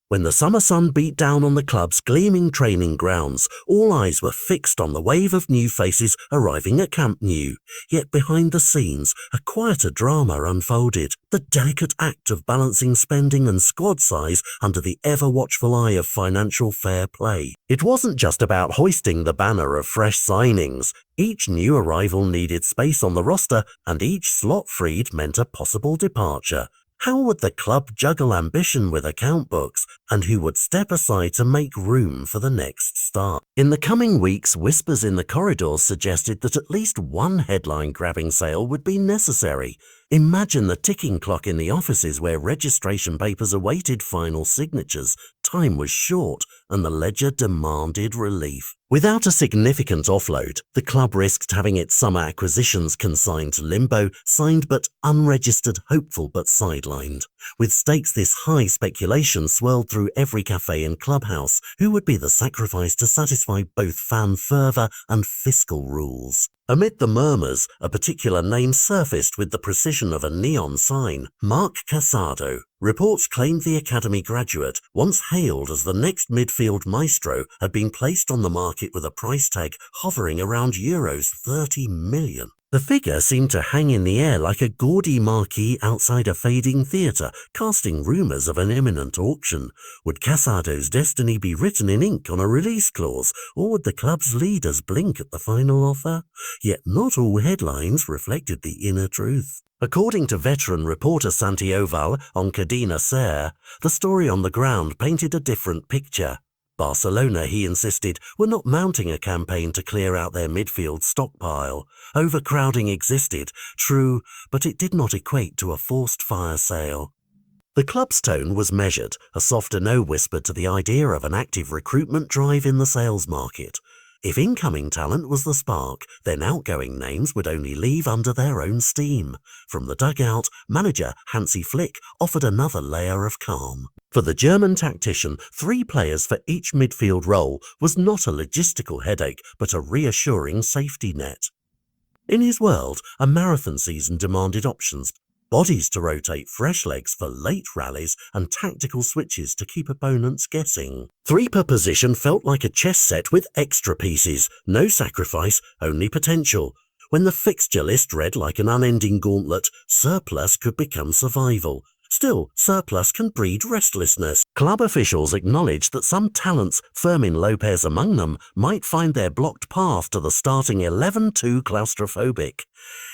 When the summer sun beat down on the club's gleaming training grounds, all eyes were fixed on the wave of new faces arriving at Camp Nou. Yet behind the scenes, a quieter drama unfolded, the delicate act of balancing spending and squad size under the ever-watchful eye of financial fair play. It wasn't just about hoisting the banner of fresh signings. Each new arrival needed space on the roster, and each slot freed meant a possible departure. How would the club juggle ambition with account books, and who would step aside to make room for the next star? In the coming weeks, whispers in the corridors suggested that at least one headline-grabbing sale would be necessary. Imagine the ticking clock in the offices where registration papers awaited final signatures. Time was short, and the ledger demanded relief. Without a significant offload, the club risked having its summer acquisitions consigned to limbo, signed but unregistered, hopeful but sidelined. With stakes this high, speculation swirled through every cafe and clubhouse. Who would be the sacrifice to satisfy both fan fervour and fiscal rules? Amid the murmurs, a particular name surfaced with the precision of a neon sign: Marc Casado. Reports claimed the academy graduate, once hailed as the next midfield maestro, had been placed on the market with a price tag hovering around euros 30 million. The figure seemed to hang in the air like a gaudy marquee outside a fading theatre, casting rumours of an imminent auction. Would Casado's destiny be written in ink on a release clause, or would the club's leaders blink at the final offer? Yet not all headlines reflected the inner truth. According to veteran reporter Santi Oval on Cadena Ser, the story on the ground painted a different picture. Barcelona, he insisted, were not mounting a campaign to clear out their midfield stockpile. Overcrowding existed, true, but it did not equate to a forced fire sale. The club's tone was measured, a softer no whispered to the idea of an active recruitment drive in the sales market. If incoming talent was the spark, then outgoing names would only leave under their own steam. From the dugout, manager Hansi offered another layer of calm. For the German tactician, 3 players for each midfield role was not a logistical headache, but a reassuring safety net. In his world, a marathon season demanded options. Bodies to rotate, fresh legs for late rallies, and tactical switches to keep opponents guessing. 3 per position felt like a chess set with extra pieces. No sacrifice, only potential. When the fixture list read like an unending gauntlet, surplus could become survival. Still, surplus can breed restlessness. Club officials acknowledged that some talents, Fermin Lopez among them, might find their blocked path to the starting 11 too claustrophobic.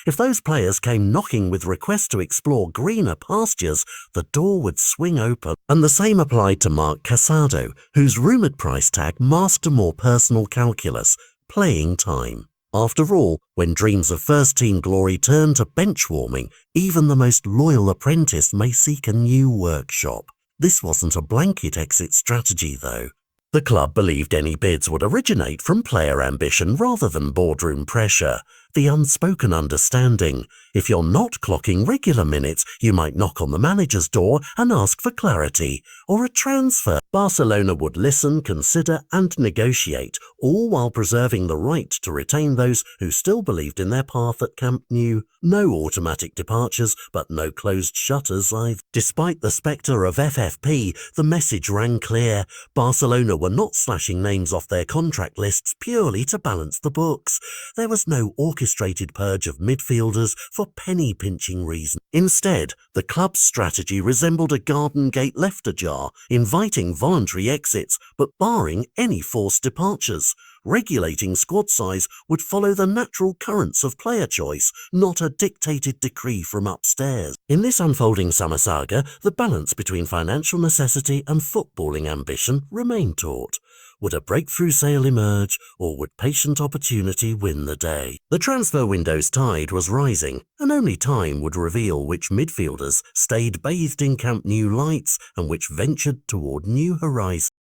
If those players came knocking with requests to explore greener pastures, the door would swing open. And the same applied to Marc Casado, whose rumoured price tag masked a more personal calculus: playing time. After all, when dreams of first-team glory turn to bench warming, even the most loyal apprentice may seek a new workshop. This wasn't a blanket exit strategy, though. The club believed any bids would originate from player ambition rather than boardroom pressure. The unspoken understanding: if you're not clocking regular minutes, you might knock on the manager's door and ask for clarity, or a transfer. Barcelona would listen, consider and negotiate, all while preserving the right to retain those who still believed in their path at Camp Nou. No automatic departures, but no closed shutters either. Despite the spectre of FFP, the message rang clear. Barcelona were not slashing names off their contract lists purely to balance the books. There was no orchestrated purge of midfielders for penny-pinching reasons. Instead, the club's strategy resembled a garden gate left ajar, inviting voluntary exits but barring any forced departures. Regulating squad size would follow the natural currents of player choice, not a dictated decree from upstairs. In this unfolding summer saga, the balance between financial necessity and footballing ambition remained taut. Would a breakthrough sale emerge, or would patient opportunity win the day? The transfer window's tide was rising, and only time would reveal which midfielders stayed bathed in Camp Nou lights and which ventured toward new horizons.